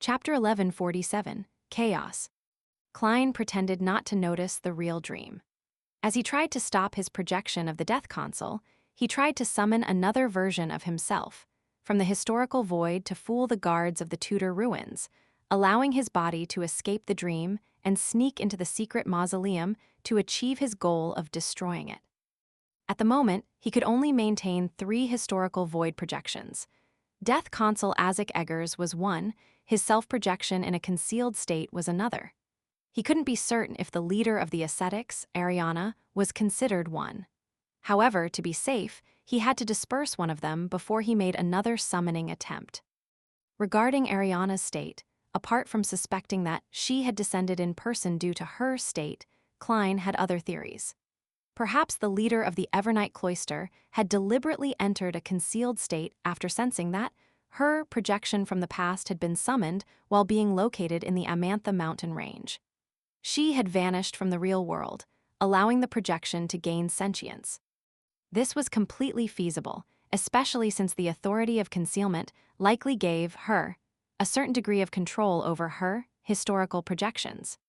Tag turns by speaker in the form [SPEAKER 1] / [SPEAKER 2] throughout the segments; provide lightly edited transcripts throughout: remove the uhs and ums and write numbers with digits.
[SPEAKER 1] Chapter 1147, Chaos. Klein pretended not to notice the real dream. As he tried to stop his projection of the death console, he tried to summon another version of himself, from the historical void to fool the guards of the Tudor ruins, allowing his body to escape the dream and sneak into the secret mausoleum to achieve his goal of destroying it. At the moment, he could only maintain 3 historical void projections. Death Consul Isaac Eggers was one, his self-projection in a concealed state was another. He couldn't be certain if the leader of the ascetics, Ariana, was considered one. However, to be safe, he had to disperse one of them before he made another summoning attempt. Regarding Ariana's state, apart from suspecting that she had descended in person due to her state, Klein had other theories. Perhaps the leader of the Evernight cloister had deliberately entered a concealed state after sensing that her projection from the past had been summoned while being located in the Amantha mountain range. She had vanished from the real world, allowing the projection to gain sentience. This was completely feasible, especially since the authority of concealment likely gave her a certain degree of control over her historical projections.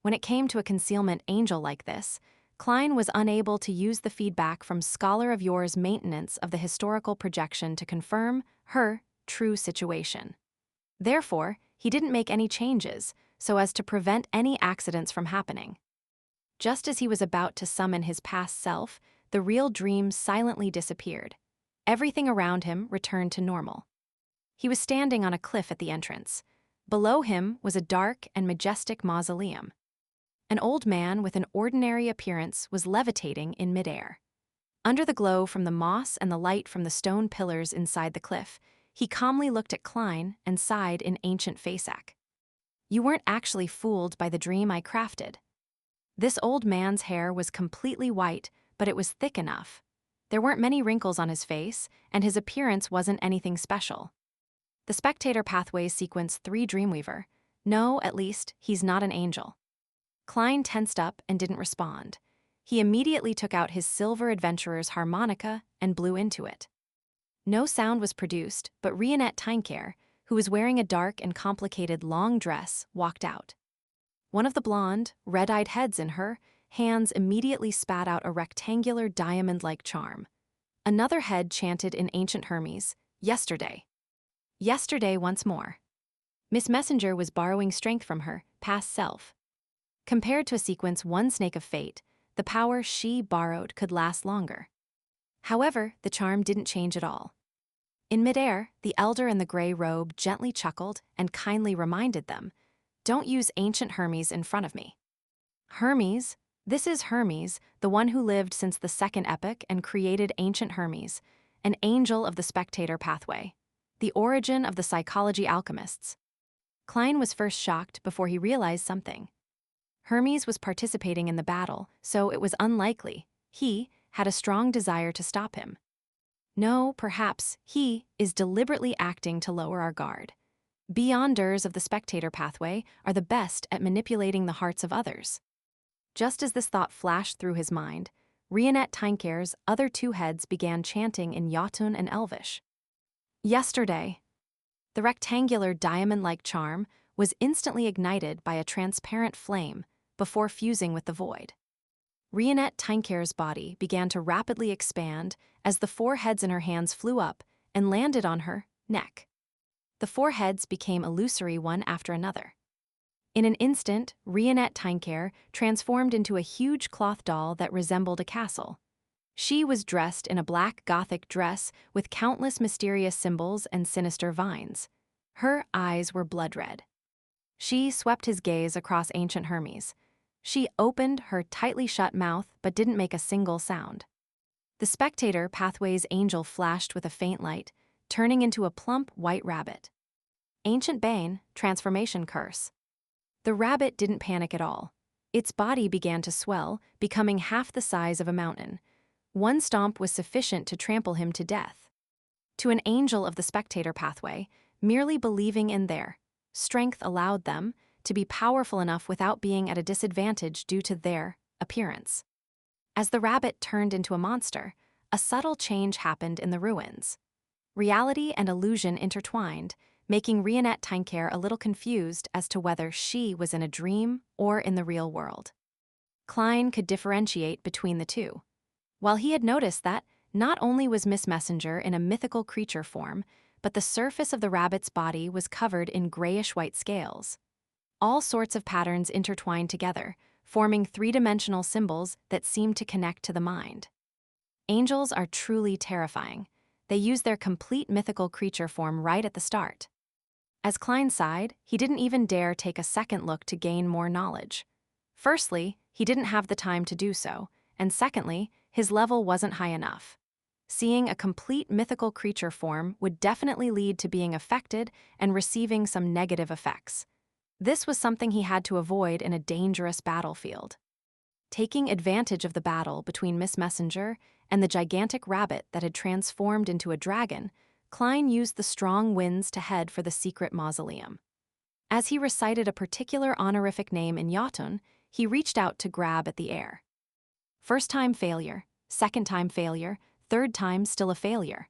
[SPEAKER 1] When it came to a concealment angel like this, Klein was unable to use the feedback from Scholar of Yours' maintenance of the historical projection to confirm her true situation. Therefore, he didn't make any changes so as to prevent any accidents from happening. Just as he was about to summon his past self, the real dream silently disappeared. Everything around him returned to normal. He was standing on a cliff at the entrance. Below him was a dark and majestic mausoleum. An old man with an ordinary appearance was levitating in midair. Under the glow from the moss and the light from the stone pillars inside the cliff, he calmly looked at Klein and sighed in ancient Fasak. "You weren't actually fooled by the dream I crafted." This old man's hair was completely white, but it was thick enough. There weren't many wrinkles on his face, and his appearance wasn't anything special. The Spectator Pathways sequence 3 Dreamweaver. No, at least, he's not an angel. Klein tensed up and didn't respond. He immediately took out his Silver Adventurer's harmonica and blew into it. No sound was produced, but Rionette Tynecare, who was wearing a dark and complicated long dress, walked out. One of the blonde, red-eyed heads in her hands immediately spat out a rectangular diamond-like charm. Another head chanted in ancient Hermes, "Yesterday." Yesterday once more. Miss Messenger was borrowing strength from her past self. Compared to a sequence 1 Snake of Fate, the power she borrowed could last longer. However, the charm didn't change at all. In midair, the elder in the gray robe gently chuckled and kindly reminded them, "Don't use ancient Hermes in front of me." Hermes? This is Hermes, the one who lived since the Second Epoch and created ancient Hermes, an angel of the Spectator Pathway, the origin of the psychology alchemists. Klein was first shocked before he realized something. Hermes was participating in the battle, so it was unlikely he had a strong desire to stop him. No, perhaps he is deliberately acting to lower our guard. Beyonders of the Spectator Pathway are the best at manipulating the hearts of others. Just as this thought flashed through his mind, Rionette Tynecare's other 2 heads began chanting in Jotun and Elvish. Yesterday. The rectangular diamond-like charm was instantly ignited by a transparent flame before fusing with the void. Rionette Tynecare's body began to rapidly expand as the 4 heads in her hands flew up and landed on her neck. The 4 heads became illusory one after another. In an instant, Rionette Tynecare transformed into a huge cloth doll that resembled a castle. She was dressed in a black Gothic dress with countless mysterious symbols and sinister vines. Her eyes were blood red. She swept his gaze across ancient Hermes. She opened her tightly shut mouth but didn't make a single sound. The Spectator Pathway's angel flashed with a faint light, turning into a plump white rabbit. Ancient Bane, Transformation Curse. The rabbit didn't panic at all. Its body began to swell, becoming half the size of a mountain. One stomp was sufficient to trample him to death. To an angel of the Spectator Pathway, merely believing in their strength allowed them to be powerful enough without being at a disadvantage due to their appearance. As the rabbit turned into a monster, a subtle change happened in the ruins. Reality and illusion intertwined, making Rionette Tinker a little confused as to whether she was in a dream or in the real world. Klein could differentiate between the two. While he had noticed that not only was Miss Messenger in a mythical creature form, but the surface of the rabbit's body was covered in grayish-white scales. All sorts of patterns intertwined together, forming three-dimensional symbols that seemed to connect to the mind. Angels are truly terrifying. They use their complete mythical creature form right at the start. As Klein sighed, he didn't even dare take a second look to gain more knowledge. Firstly, he didn't have the time to do so, and secondly, his level wasn't high enough. Seeing a complete mythical creature form would definitely lead to being affected and receiving some negative effects. This was something he had to avoid in a dangerous battlefield. Taking advantage of the battle between Miss Messenger and the gigantic rabbit that had transformed into a dragon, Klein used the strong winds to head for the secret mausoleum. As he recited a particular honorific name in Jotun, he reached out to grab at the air. First time failure, second time failure, third time still a failure.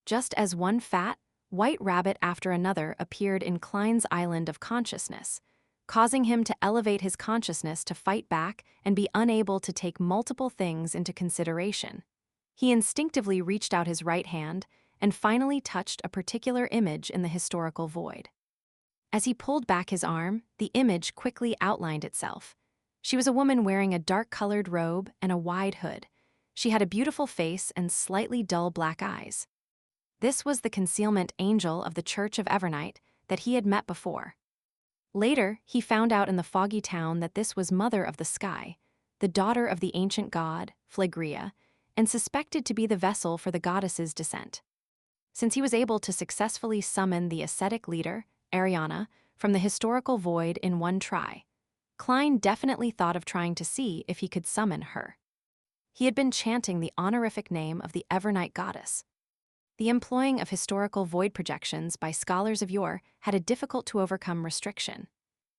[SPEAKER 1] Just as one fat, white rabbit after another appeared in Klein's island of consciousness, causing him to elevate his consciousness to fight back and be unable to take multiple things into consideration. He instinctively reached out his right hand and finally touched a particular image in the historical void. As he pulled back his arm, the image quickly outlined itself. She was a woman wearing a dark-colored robe and a wide hood. She had a beautiful face and slightly dull black eyes. This was the concealment angel of the Church of Evernight that he had met before. Later, he found out in the foggy town that this was Mother of the Sky, the daughter of the ancient god, Phlegrea, and suspected to be the vessel for the goddess's descent. Since he was able to successfully summon the ascetic leader, Ariana, from the historical void in one try, Klein definitely thought of trying to see if he could summon her. He had been chanting the honorific name of the Evernight goddess. The employing of historical void projections by scholars of yore had a difficult-to-overcome restriction.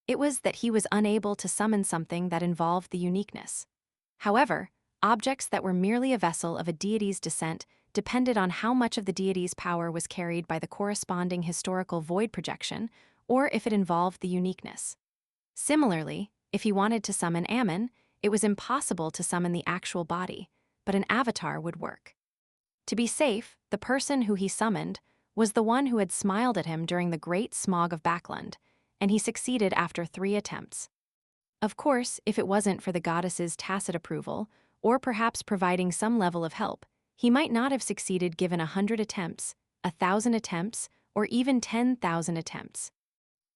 [SPEAKER 1] It was that he was unable to summon something that involved the uniqueness. However, objects that were merely a vessel of a deity's descent depended on how much of the deity's power was carried by the corresponding historical void projection, or if it involved the uniqueness. Similarly, if he wanted to summon Ammon, it was impossible to summon the actual body, but an avatar would work. To be safe, the person who he summoned was the one who had smiled at him during the Great Smog of Backland, and he succeeded after 3 attempts. Of course, if it wasn't for the goddess's tacit approval, or perhaps providing some level of help, he might not have succeeded given 100 attempts, 1,000 attempts, or even 10,000 attempts.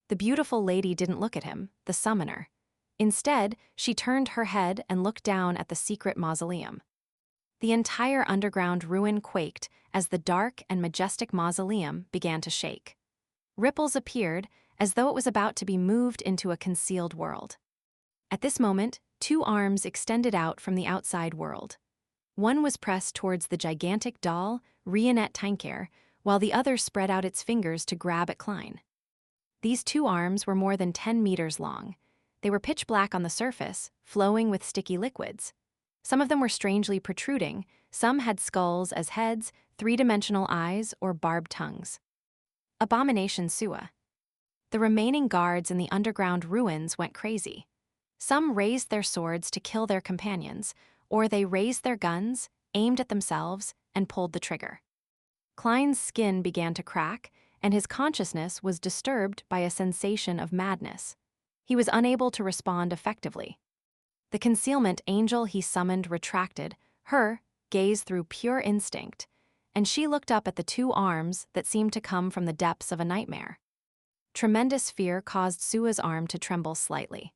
[SPEAKER 1] The beautiful lady didn't look at him, the summoner. Instead, she turned her head and looked down at the secret mausoleum. The entire underground ruin quaked as the dark and majestic mausoleum began to shake. Ripples appeared as though it was about to be moved into a concealed world. At this moment, 2 arms extended out from the outside world. One was pressed towards the gigantic doll, Rionette Tinker, while the other spread out its fingers to grab at Klein. These 2 arms were more than 10 meters long. They were pitch black on the surface, flowing with sticky liquids. Some of them were strangely protruding, some had skulls as heads, 3-dimensional eyes, or barbed tongues. Abomination Sua. The remaining guards in the underground ruins went crazy. Some raised their swords to kill their companions, or they raised their guns, aimed at themselves, and pulled the trigger. Klein's skin began to crack, and his consciousness was disturbed by a sensation of madness. He was unable to respond effectively. The concealment angel he summoned retracted, her gaze through pure instinct, and she looked up at the 2 arms that seemed to come from the depths of a nightmare. Tremendous fear caused Sua's arm to tremble slightly.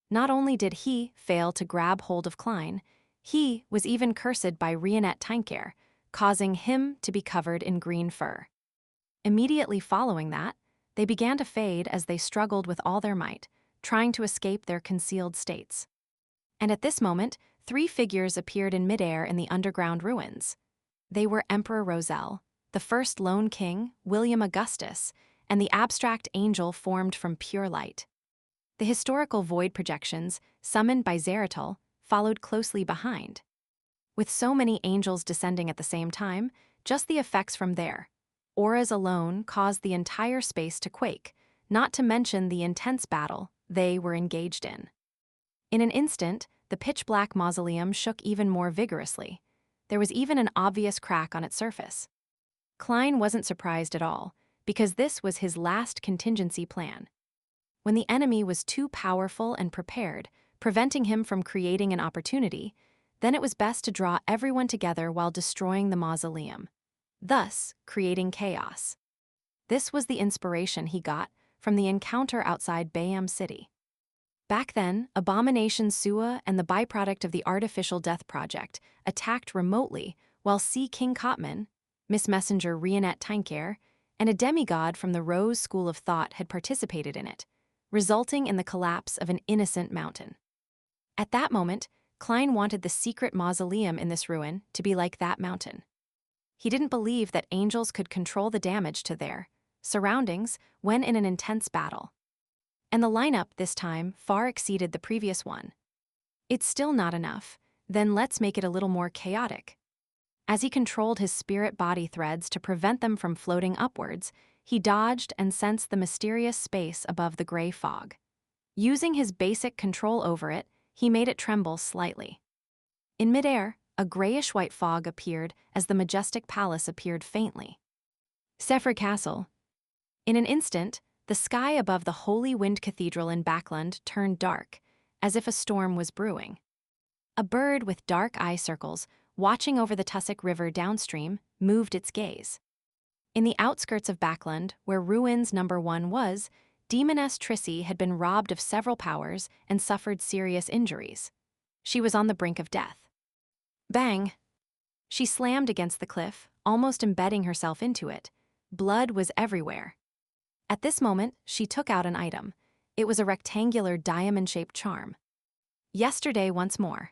[SPEAKER 1] Not only did he fail to grab hold of Klein, he was even cursed by Rionette Tinker, causing him to be covered in green fur. Immediately following that, they began to fade as they struggled with all their might, trying to escape their concealed states. And at this moment, 3 figures appeared in midair in the underground ruins. They were Emperor Roselle, the first lone king, William Augustus, and the abstract angel formed from pure light. The historical void projections, summoned by Zeratul, followed closely behind. With so many angels descending at the same time, just the effects from there. auras alone caused the entire space to quake, not to mention the intense battle they were engaged in. In an instant, the pitch-black mausoleum shook even more vigorously. There was even an obvious crack on its surface. Klein wasn't surprised at all, because this was his last contingency plan. When the enemy was too powerful and prepared, preventing him from creating an opportunity, then it was best to draw everyone together while destroying the mausoleum, thus creating chaos. This was the inspiration he got from the encounter outside Bayam City. Back then, Abomination Sua and the byproduct of the Artificial Death Project attacked remotely while Sea King Kotman, Miss Messenger Rionette Tinker, and a demigod from the Rose School of Thought had participated in it, resulting in the collapse of an innocent mountain. At that moment, Klein wanted the secret mausoleum in this ruin to be like that mountain. He didn't believe that angels could control the damage to their surroundings when in an intense battle. And the lineup this time far exceeded the previous one. It's still not enough, then let's make it a little more chaotic. As he controlled his spirit body threads to prevent them from floating upwards, he dodged and sensed the mysterious space above the gray fog. Using his basic control over it, he made it tremble slightly. In midair, a grayish-white fog appeared as the majestic palace appeared faintly. Sephir Castle. In an instant, the sky above the Holy Wind Cathedral in Backland turned dark, as if a storm was brewing. A bird with dark eye circles, watching over the Tussock River downstream, moved its gaze. In the outskirts of Backland, where Ruins No. 1 was, Demoness Trissy had been robbed of several powers and suffered serious injuries. She was on the brink of death. Bang! She slammed against the cliff, almost embedding herself into it. Blood was everywhere. At this moment, she took out an item. It was a rectangular diamond-shaped charm. Yesterday once more.